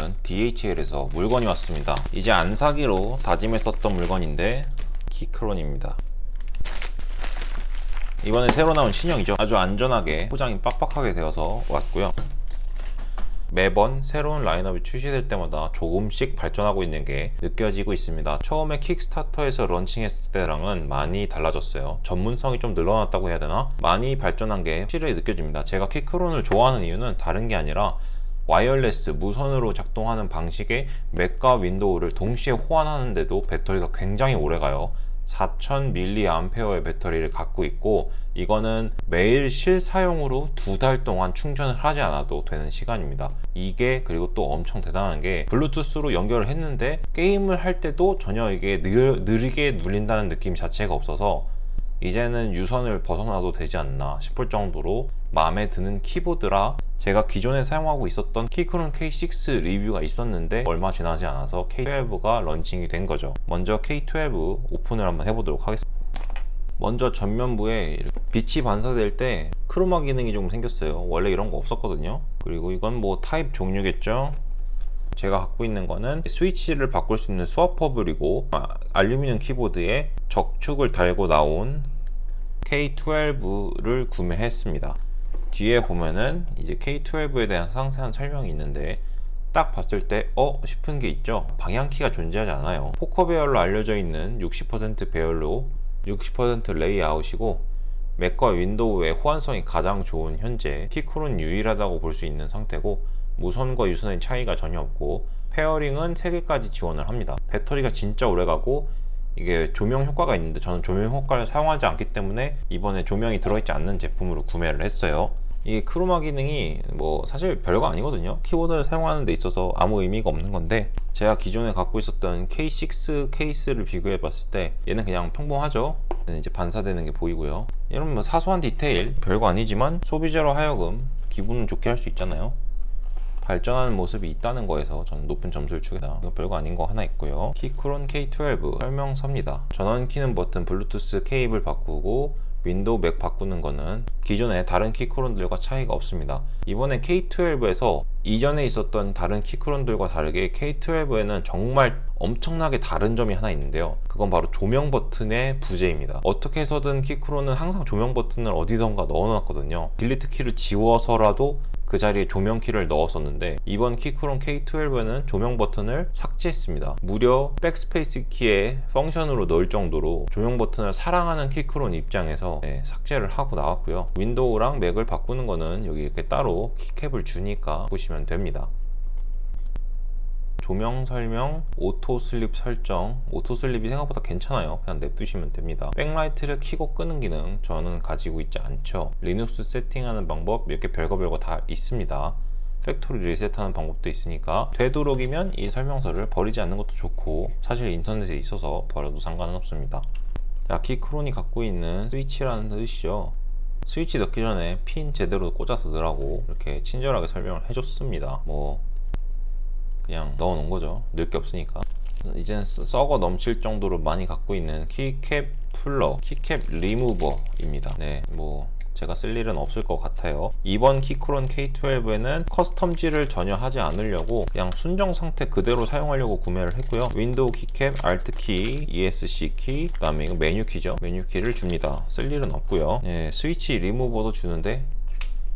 있는 DHL에서 물건이 왔습니다. 이제 안 사기로 다짐했었던 물건인데 키크론입니다. 이번에 새로 나온 신형이죠. 아주 안전하게 포장이 빡빡하게 되어서 왔고요. 매번 새로운 라인업이 출시될 때마다 조금씩 발전하고 있는 게 느껴지고 있습니다. 처음에 킥스타터에서 런칭했을 때랑은 많이 달라졌어요. 전문성이 좀 늘어났다고 해야 되나? 많이 발전한 게 확실히 느껴집니다. 제가 키크론을 좋아하는 이유는 다른 게 아니라 와이어리스 무선으로 작동하는 방식의 맥과 윈도우를 동시에 호환하는데도 배터리가 굉장히 오래가요. 4000mAh의 배터리를 갖고 있고, 이거는 매일 실사용으로 2달 동안 충전을 하지 않아도 되는 시간입니다. 이게 그리고 또 엄청 대단한 게 블루투스로 연결을 했는데 게임을 할 때도 전혀 이게 느리게 눌린다는 느낌 자체가 없어서 이제는 유선을 벗어나도 되지 않나 싶을 정도로 마음에 드는 키보드라, 제가 기존에 사용하고 있었던 키크론 K6 리뷰가 있었는데 얼마 지나지 않아서 K12가 런칭이 된 거죠. 먼저 K12 오픈을 한번 해보도록 하겠습니다. 먼저 전면부에 빛이 반사될 때 크로마 기능이 좀 생겼어요. 원래 이런 거 없었거든요. 그리고 이건 뭐 타입 종류겠죠. 제가 갖고 있는 거는 스위치를 바꿀 수 있는 스와퍼블이고, 알루미늄 키보드에 적축을 달고 나온 K12를 구매했습니다. 뒤에 보면은 이제 K12에 대한 상세한 설명이 있는데, 딱 봤을 때 싶은 게 있죠. 방향키가 존재하지 않아요. 포커 배열로 알려져 있는 60% 배열로 60% 레이아웃이고, 맥과 윈도우의 호환성이 가장 좋은 현재 키크론 유일하다고 볼 수 있는 상태고, 무선과 유선의 차이가 전혀 없고, 페어링은 3개까지 지원을 합니다. 배터리가 진짜 오래가고, 이게 조명 효과가 있는데 저는 조명 효과를 사용하지 않기 때문에 이번에 조명이 들어있지 않는 제품으로 구매를 했어요. 이게 크로마 기능이 뭐 사실 별거 아니거든요. 키보드를 사용하는 데 있어서 아무 의미가 없는 건데, 제가 기존에 갖고 있었던 K6 케이스를 비교해 봤을 때 얘는 그냥 평범하죠. 얘는 이제 반사되는 게 보이고요. 이런 뭐 사소한 디테일 별거 아니지만 소비자로 하여금 기분은 좋게 할 수 있잖아요. 발전하는 모습이 있다는 거에서 저는 높은 점수를 주겠다. 이거 별거 아닌 거 하나 있고요. 키크론 K12 설명서입니다. 전원 키는 버튼, 블루투스 케이블 바꾸고, 윈도우 맥 바꾸는 거는 기존의 다른 키크론들과 차이가 없습니다. 이번에 K12에서 이전에 있었던 다른 키크론들과 다르게 K12에는 정말 엄청나게 다른 점이 하나 있는데요. 그건 바로 조명 버튼의 부재입니다. 어떻게 해서든 키크론은 항상 조명 버튼을 어디던가 넣어놨거든요. 딜리트 키를 지워서라도 그 자리에 조명 키를 넣었었는데, 이번 키크론 K12에는 조명 버튼을 삭제했습니다. 무려 백스페이스 키의 펑션으로 넣을 정도로 조명 버튼을 사랑하는 키크론 입장에서 삭제를 하고 나왔고요. 윈도우랑 맥을 바꾸는 거는 여기 이렇게 따로 키캡을 주니까 보시면 됩니다. 조명 설명, 오토 슬립 설정. 오토 슬립이 생각보다 괜찮아요. 그냥 냅두시면 됩니다. 백라이트를 켜고 끄는 기능 저는 가지고 있지 않죠. 리눅스 세팅하는 방법 몇 개 별거 다 있습니다. 팩토리 리셋하는 방법도 있으니까 되도록이면 이 설명서를 버리지 않는 것도 좋고, 사실 인터넷에 있어서 버려도 상관은 없습니다. 자, 키크론이 갖고 있는 스위치라는 뜻이죠. 스위치 넣기 전에 핀 제대로 꽂아서 넣으라고 이렇게 친절하게 설명을 해줬습니다. 뭐 그냥 넣어놓은 거죠. 넣을 게 없으니까. 이제는 썩어 넘칠 정도로 많이 갖고 있는 키캡 풀러, 키캡 리무버입니다. 네, 뭐 제가 쓸 일은 없을 것 같아요. 이번 키크론 K12에는 커스텀질을 전혀 하지 않으려고 그냥 순정 상태 그대로 사용하려고 구매를 했고요. 윈도우 키캡, 알트 키, ESC 키, 그 다음에 이거 메뉴 키죠. 메뉴 키를 줍니다. 쓸 일은 없고요. 네, 스위치 리무버도 주는데,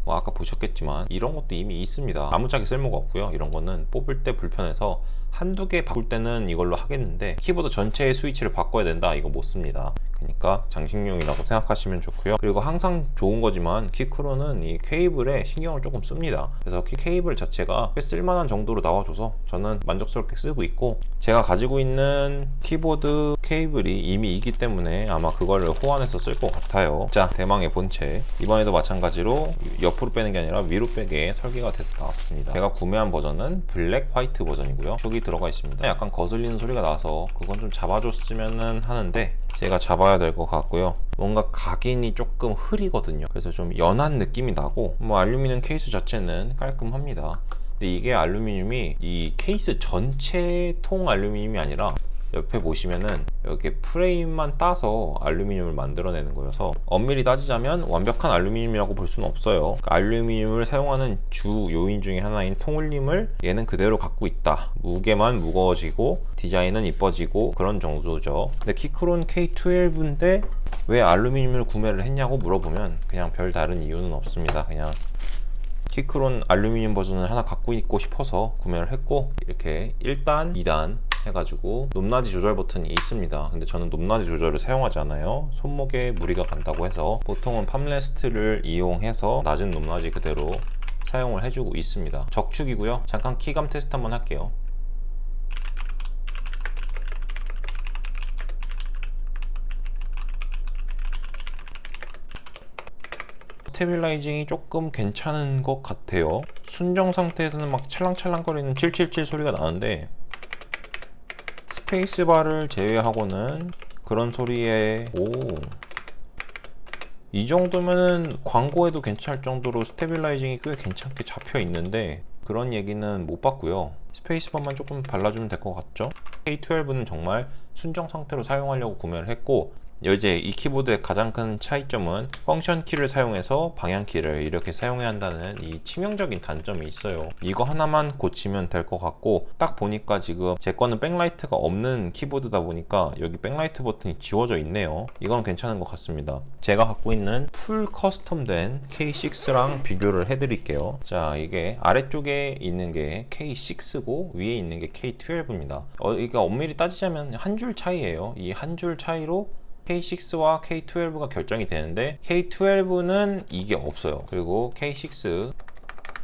뭐 아까 보셨겠지만 이런 것도 이미 있습니다. 아무짝에 쓸모가 없고요. 이런 거는 뽑을 때 불편해서 한두 개 바꿀 때는 이걸로 하겠는데, 키보드 전체의 스위치를 바꿔야 된다, 이거 못 씁니다. 그러니까 장식용이라고 생각하시면 좋고요. 그리고 항상 좋은 거지만 키크론은 이 케이블에 신경을 조금 씁니다. 그래서 케이블 자체가 꽤 쓸만한 정도로 나와줘서 저는 만족스럽게 쓰고 있고, 제가 가지고 있는 키보드 케이블이 이미 있기 때문에 아마 그거를 호환해서 쓸 것 같아요. 자, 대망의 본체. 이번에도 마찬가지로 옆으로 빼는 게 아니라 위로 빼게 설계가 돼서 나왔습니다. 제가 구매한 버전은 블랙 화이트 버전이고요. 축이 들어가 있습니다. 약간 거슬리는 소리가 나서 그건 좀 잡아줬으면 하는데 제가 잡아야 될 것 같고요. 뭔가 각인이 조금 흐리거든요. 그래서 좀 연한 느낌이 나고, 뭐 알루미늄 케이스 자체는 깔끔합니다. 근데 이게 알루미늄이 이 케이스 전체 통 알루미늄이 아니라 옆에 보시면은 이렇게 프레임만 따서 알루미늄을 만들어내는 거여서 엄밀히 따지자면 완벽한 알루미늄이라고 볼 수는 없어요. 그러니까 알루미늄을 사용하는 주 요인 중에 하나인 통울림을 얘는 그대로 갖고 있다. 무게만 무거워지고 디자인은 이뻐지고 그런 정도죠. 근데 키크론 K12인데 왜 알루미늄을 구매를 했냐고 물어보면 그냥 별 다른 이유는 없습니다. 그냥 키크론 알루미늄 버전을 하나 갖고 있고 싶어서 구매를 했고, 이렇게 1단, 2단 해가지고 높낮이 조절 버튼이 있습니다. 근데 저는 높낮이 조절을 사용하지 않아요. 손목에 무리가 간다고 해서 보통은 팜레스트를 이용해서 낮은 높낮이 그대로 사용을 해주고 있습니다. 적축이고요. 잠깐 키감 테스트 한번 할게요. 스테빌라이징이 조금 괜찮은 것 같아요. 순정 상태에서는 막 찰랑찰랑거리는 777 소리가 나는데 스페이스바를 제외하고는 그런 소리에 이 정도면은 광고에도 괜찮을 정도로 스테빌라이징이 꽤 괜찮게 잡혀 있는데 그런 얘기는 못 봤고요. 스페이스바만 조금 발라주면 될 것 같죠? K12는 정말 순정 상태로 사용하려고 구매를 했고, 이제 이 키보드의 가장 큰 차이점은 펑션 키를 사용해서 방향 키를 이렇게 사용해야 한다는 이 치명적인 단점이 있어요. 이거 하나만 고치면 될 것 같고, 딱 보니까 지금 제 거는 백라이트가 없는 키보드다 보니까 여기 백라이트 버튼이 지워져 있네요. 이건 괜찮은 것 같습니다. 제가 갖고 있는 풀 커스텀된 K6랑 비교를 해드릴게요. 자, 이게 아래쪽에 있는 게 K6고 위에 있는 게 K12입니다. 이게 엄밀히 따지자면 한 줄 차이예요. 이 한 줄 차이로 K6와 K12가 결정이 되는데 K12는 이게 없어요. 그리고 K6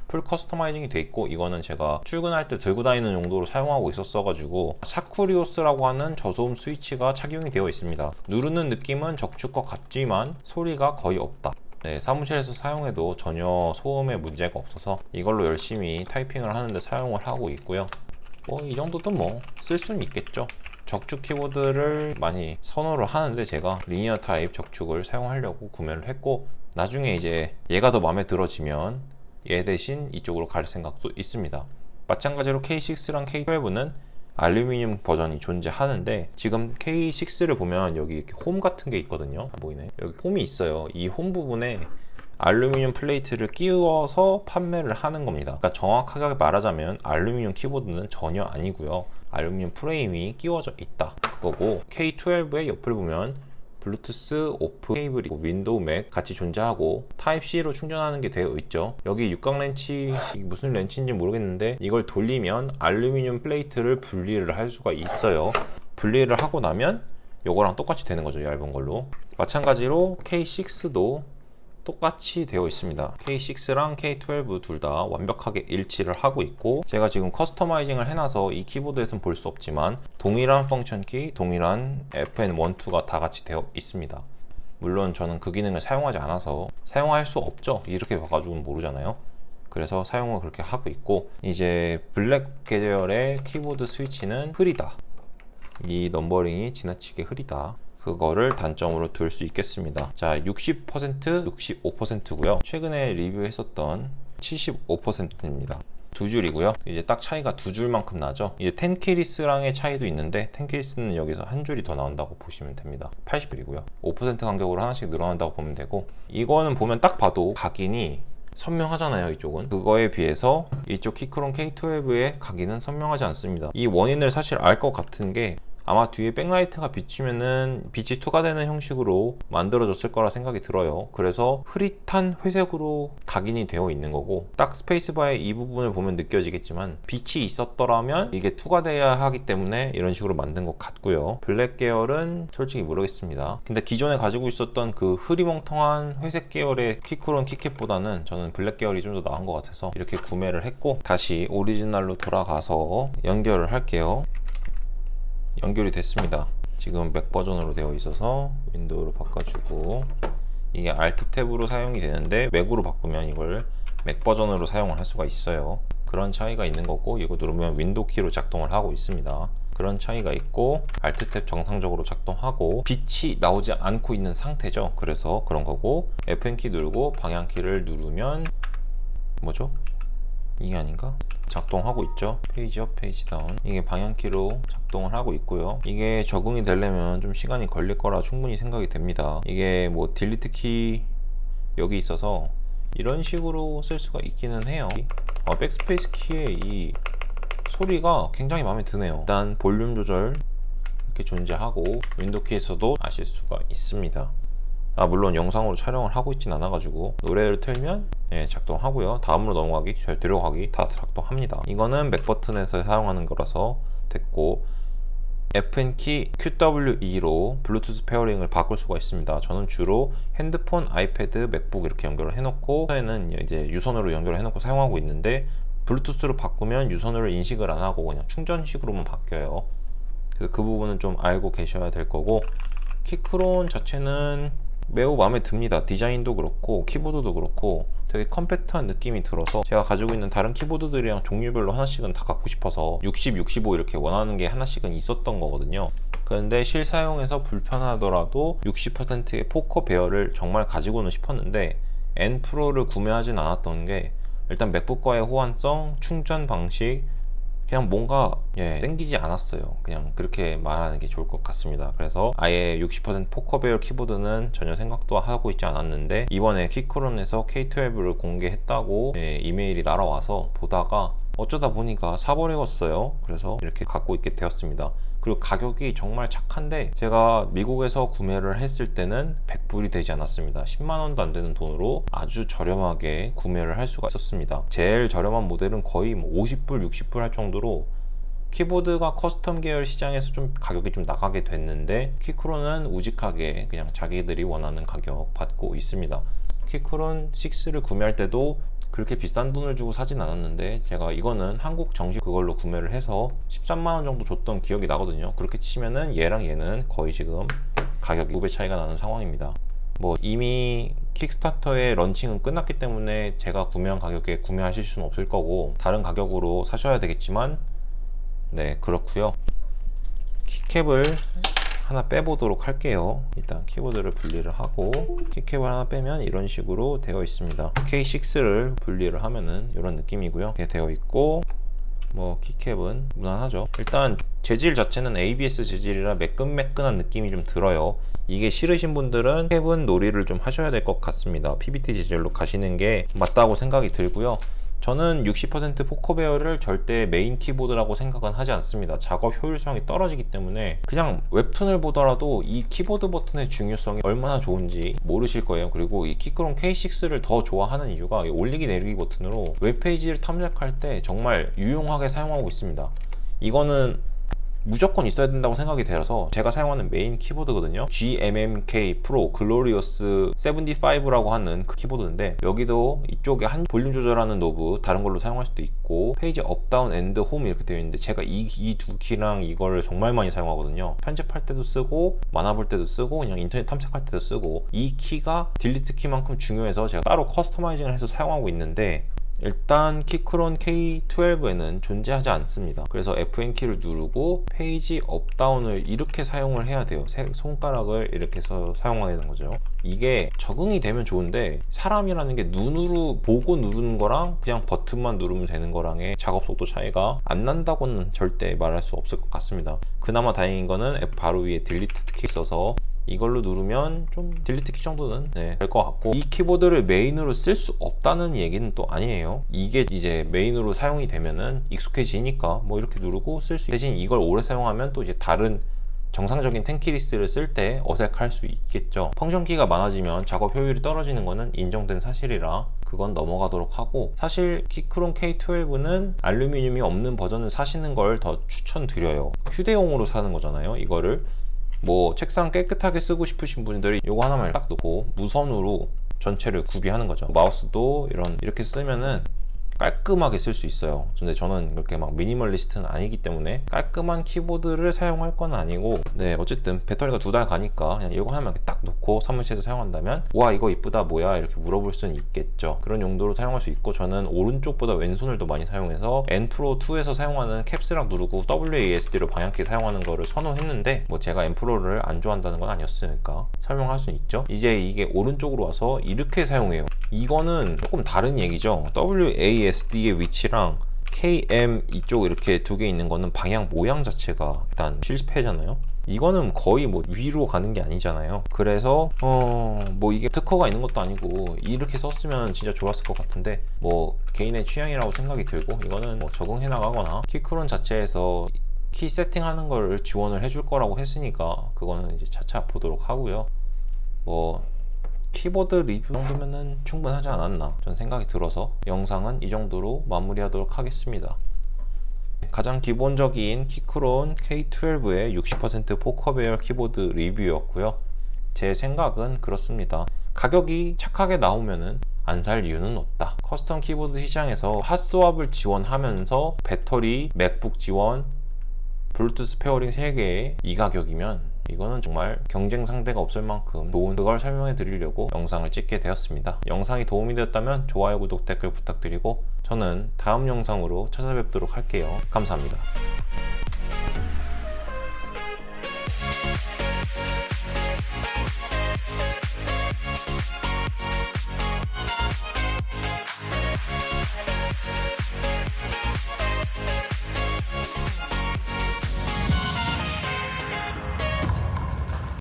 풀 커스터마이징이 돼 있고, 이거는 제가 출근할 때 들고 다니는 용도로 사용하고 있었어 가지고 사쿠리오스라고 하는 저소음 스위치가 착용이 되어 있습니다. 누르는 느낌은 적축과 같지만 소리가 거의 없다. 네, 사무실에서 사용해도 전혀 소음에 문제가 없어서 이걸로 열심히 타이핑을 하는데 사용을 하고 있고요. 이 정도도 뭐 쓸 수는 있겠죠. 적축 키보드를 많이 선호를 하는데 제가 리니어 타입 적축을 사용하려고 구매를 했고, 나중에 이제 얘가 더 마음에 들어지면 얘 대신 이쪽으로 갈 생각도 있습니다. 마찬가지로 K6랑 K12는 알루미늄 버전이 존재하는데, 지금 K6를 보면 여기 이렇게 홈 같은 게 있거든요. 보이네. 여기 홈이 있어요. 이 홈 부분에 알루미늄 플레이트를 끼워서 판매를 하는 겁니다. 그러니까 정확하게 말하자면 알루미늄 키보드는 전혀 아니고요. 알루미늄 프레임이 끼워져 있다 그거고, K12의 옆을 보면 블루투스 오프 케이블이 윈도우 맥 같이 존재하고 타입C로 충전하는 게 되어 있죠. 여기 육각 렌치, 무슨 렌치인지 모르겠는데 이걸 돌리면 알루미늄 플레이트를 분리를 할 수가 있어요. 분리를 하고 나면 요거랑 똑같이 되는 거죠, 얇은 걸로. 마찬가지로 K6도 똑같이 되어 있습니다. K6랑 K12 둘 다 완벽하게 일치를 하고 있고, 제가 지금 커스터마이징을 해놔서 이 키보드에서는 볼 수 없지만 동일한 펑션 키, 동일한 FN12가 다 같이 되어 있습니다. 물론 저는 그 기능을 사용하지 않아서 사용할 수 없죠. 이렇게 봐가지고는 모르잖아요. 그래서 사용을 그렇게 하고 있고, 이제 블랙 계열의 키보드 스위치는 흐리다. 이 넘버링이 지나치게 흐리다. 그거를 단점으로 둘 수 있겠습니다. 자, 60%, 65%고요. 최근에 리뷰했었던 75%입니다. 두 줄이고요. 이제 딱 차이가 두 줄만큼 나죠. 이제 텐키리스랑의 차이도 있는데 텐키리스는 여기서 한 줄이 더 나온다고 보시면 됩니다. 80줄이고요. 5% 간격으로 하나씩 늘어난다고 보면 되고, 이거는 보면 딱 봐도 각인이 선명하잖아요. 이쪽은 그거에 비해서 이쪽 키크론 K12의 각인은 선명하지 않습니다. 이 원인을 사실 알 것 같은 게 아마 뒤에 백라이트가 비치면은 빛이 투과되는 형식으로 만들어졌을 거라 생각이 들어요. 그래서 흐릿한 회색으로 각인이 되어 있는 거고, 딱 스페이스바의 이 부분을 보면 느껴지겠지만 빛이 있었더라면 이게 투과돼야 하기 때문에 이런 식으로 만든 것 같고요. 블랙 계열은 솔직히 모르겠습니다. 근데 기존에 가지고 있었던 그 흐리멍텅한 회색 계열의 키크론 키캣보다는 저는 블랙 계열이 좀 더 나은 것 같아서 이렇게 구매를 했고, 다시 오리지널로 돌아가서 연결을 할게요. 연결이 됐습니다. 지금 맥 버전으로 되어 있어서 윈도우로 바꿔주고, 이게 Alt 탭으로 사용이 되는데 맥으로 바꾸면 이걸 맥 버전으로 사용을 할 수가 있어요. 그런 차이가 있는 거고, 이거 누르면 윈도우 키로 작동을 하고 있습니다. 그런 차이가 있고, Alt 탭 정상적으로 작동하고 빛이 나오지 않고 있는 상태죠. 그래서 그런 거고, FN 키 누르고 방향 키를 누르면 뭐죠? 이게 아닌가? 작동하고 있죠. 페이지 업, 페이지 다운. 이게 방향키로 작동을 하고 있고요. 이게 적응이 되려면 좀 시간이 걸릴 거라 충분히 생각이 됩니다. 이게 뭐 딜리트 키 여기 있어서 이런 식으로 쓸 수가 있기는 해요. 백스페이스 키의 이 소리가 굉장히 마음에 드네요. 일단 볼륨 조절 이렇게 존재하고 윈도우 키에서도 아실 수가 있습니다. 물론 영상으로 촬영을 하고 있진 않아가지고 노래를 틀면 작동하고요. 다음으로 넘어가기, 들어가기 다 작동합니다. 이거는 맥 버튼에서 사용하는 거라서 됐고, F키 QWE로 블루투스 페어링을 바꿀 수가 있습니다. 저는 주로 핸드폰, 아이패드, 맥북 이렇게 연결을 해놓고 에는 이제 유선으로 연결을 해놓고 사용하고 있는데, 블루투스로 바꾸면 유선으로 인식을 안 하고 그냥 충전식으로만 바뀌어요. 그래서 그 부분은 좀 알고 계셔야 될 거고, 키크론 자체는 매우 마음에 듭니다. 디자인도 그렇고 키보드도 그렇고 되게 컴팩트한 느낌이 들어서 제가 가지고 있는 다른 키보드들이랑 종류별로 하나씩은 다 갖고 싶어서 60, 65 이렇게 원하는 게 하나씩은 있었던 거거든요. 그런데 실사용에서 불편하더라도 60%의 포커 베어를 정말 가지고는 싶었는데 N 프로를 구매하진 않았던 게 일단 맥북과의 호환성, 충전 방식 그냥 뭔가 땡기지 않았어요. 그냥 그렇게 말하는 게 좋을 것 같습니다. 그래서 아예 60% 포커베어 키보드는 전혀 생각도 하고 있지 않았는데 이번에 키크론에서 K12를 공개했다고 이메일이 날아와서 보다가 어쩌다 보니까 사버리겠어요. 그래서 이렇게 갖고 있게 되었습니다. 그리고 가격이 정말 착한데 제가 미국에서 구매를 했을 때는 100불이 되지 않았습니다. 10만원도 안 되는 돈으로 아주 저렴하게 구매를 할 수가 있었습니다. 제일 저렴한 모델은 거의 50불, 60불 할 정도로 키보드가 커스텀 계열 시장에서 좀 가격이 좀 나가게 됐는데 키크론은 우직하게 그냥 자기들이 원하는 가격 받고 있습니다. 키크론 6를 구매할 때도 그렇게 비싼 돈을 주고 사진 않았는데 제가 이거는 한국 정식 그걸로 구매를 해서 13만원 정도 줬던 기억이 나거든요. 그렇게 치면은 얘랑 얘는 거의 지금 가격이 2배 차이가 나는 상황입니다. 이미 킥스타터의 런칭은 끝났기 때문에 제가 구매한 가격에 구매하실 수는 없을 거고 다른 가격으로 사셔야 되겠지만 그렇고요. 키캡을 하나 빼보도록 할게요. 일단 키보드를 분리를 하고 키캡을 하나 빼면 이런 식으로 되어 있습니다. K6를 분리를 하면은 이런 느낌이고요. 이렇게 되어 있고 키캡은 무난하죠. 일단 재질 자체는 ABS 재질이라 매끈매끈한 느낌이 좀 들어요. 이게 싫으신 분들은 캡은 놀이를 좀 하셔야 될 것 같습니다. PBT 재질로 가시는 게 맞다고 생각이 들고요. 저는 60% 포커베어를 절대 메인 키보드라고 생각은 하지 않습니다. 작업 효율성이 떨어지기 때문에 그냥 웹툰을 보더라도 이 키보드 버튼의 중요성이 얼마나 좋은지 모르실 거예요. 그리고 이 키크론 K6를 더 좋아하는 이유가 이 올리기 내리기 버튼으로 웹페이지를 탐색할 때 정말 유용하게 사용하고 있습니다. 이거는 무조건 있어야 된다고 생각이 들어서 제가 사용하는 메인 키보드거든요. GMMK Pro Glorious 75라고 하는 그 키보드인데 여기도 이쪽에 한 볼륨 조절하는 노브 다른 걸로 사용할 수도 있고 페이지 업, 다운, 엔드, 홈 이렇게 되어 있는데 제가 이 두 키랑 이거를 정말 많이 사용하거든요. 편집할 때도 쓰고 만화 볼 때도 쓰고 그냥 인터넷 탐색할 때도 쓰고 이 키가 딜리트 키만큼 중요해서 제가 따로 커스터마이징을 해서 사용하고 있는데 일단 키크론 K12에는 존재하지 않습니다. 그래서 FN키를 누르고 페이지 업다운을 이렇게 사용을 해야 돼요. 손가락을 이렇게 해서 사용해야 되는 거죠. 이게 적응이 되면 좋은데 사람이라는 게 눈으로 보고 누르는 거랑 그냥 버튼만 누르면 되는 거랑의 작업 속도 차이가 안 난다고는 절대 말할 수 없을 것 같습니다. 그나마 다행인 거는 바로 위에 딜리트 키 있어서 이걸로 누르면 좀 딜리트 키 정도는 될 것 같고 이 키보드를 메인으로 쓸 수 없다는 얘기는 또 아니에요. 이게 이제 메인으로 사용이 되면은 익숙해지니까 이렇게 누르고 쓸 수 대신 이걸 오래 사용하면 또 이제 다른 정상적인 탱키리스를 쓸 때 어색할 수 있겠죠. 펑션 키가 많아지면 작업 효율이 떨어지는 거는 인정된 사실이라 그건 넘어가도록 하고 사실 키크론 K12는 알루미늄이 없는 버전을 사시는 걸 더 추천드려요. 휴대용으로 사는 거잖아요. 이거를 책상 깨끗하게 쓰고 싶으신 분들이 이거 하나만 딱 놓고 무선으로 전체를 구비하는 거죠. 마우스도 이렇게 쓰면은 깔끔하게 쓸 수 있어요. 근데 저는 그렇게 막 미니멀리스트는 아니기 때문에 깔끔한 키보드를 사용할 건 아니고 어쨌든 배터리가 2달 가니까 그냥 이거 하나만 이렇게 딱 놓고 사무실에서 사용한다면 와 이거 이쁘다 뭐야 이렇게 물어볼 수는 있겠죠. 그런 용도로 사용할 수 있고 저는 오른쪽보다 왼손을 더 많이 사용해서 N 프로 2에서 사용하는 캡스락 누르고 WASD로 방향키 사용하는 거를 선호했는데 제가 N 프로를 안 좋아한다는 건 아니었으니까 설명할 수는 있죠. 이제 이게 오른쪽으로 와서 이렇게 사용해요. 이거는 조금 다른 얘기죠. WASD FASD의 위치랑 KM 이쪽 이렇게 두 개 있는 거는 방향 모양 자체가 일단 실패잖아요. 이거는 거의 뭐 위로 가는 게 아니잖아요. 그래서 뭐 이게 특허가 있는 것도 아니고 이렇게 썼으면 진짜 좋았을 것 같은데 뭐 개인의 취향이라고 생각이 들고, 이거는 뭐 적응해 나가거나 키크론 자체에서 키 세팅하는 걸 지원을 해줄 거라고 했으니까 그거는 이제 차차 보도록 하고요. 뭐 키보드 리뷰 정도면은 충분하지 않았나 전 생각이 들어서 영상은 이 정도로 마무리하도록 하겠습니다. 가장 기본적인 키크론 K12의 60% 포커배열 키보드 리뷰였고요. 제 생각은 그렇습니다. 가격이 착하게 나오면은 안 살 이유는 없다. 커스텀 키보드 시장에서 핫스왑을 지원하면서 배터리, 맥북 지원, 블루투스 페어링 3개에 이 가격이면 이거는 정말 경쟁 상대가 없을 만큼 좋은, 그걸 설명해 드리려고 영상을 찍게 되었습니다. 영상이 도움이 되었다면 좋아요, 구독, 댓글 부탁드리고 저는 다음 영상으로 찾아뵙도록 할게요. 감사합니다.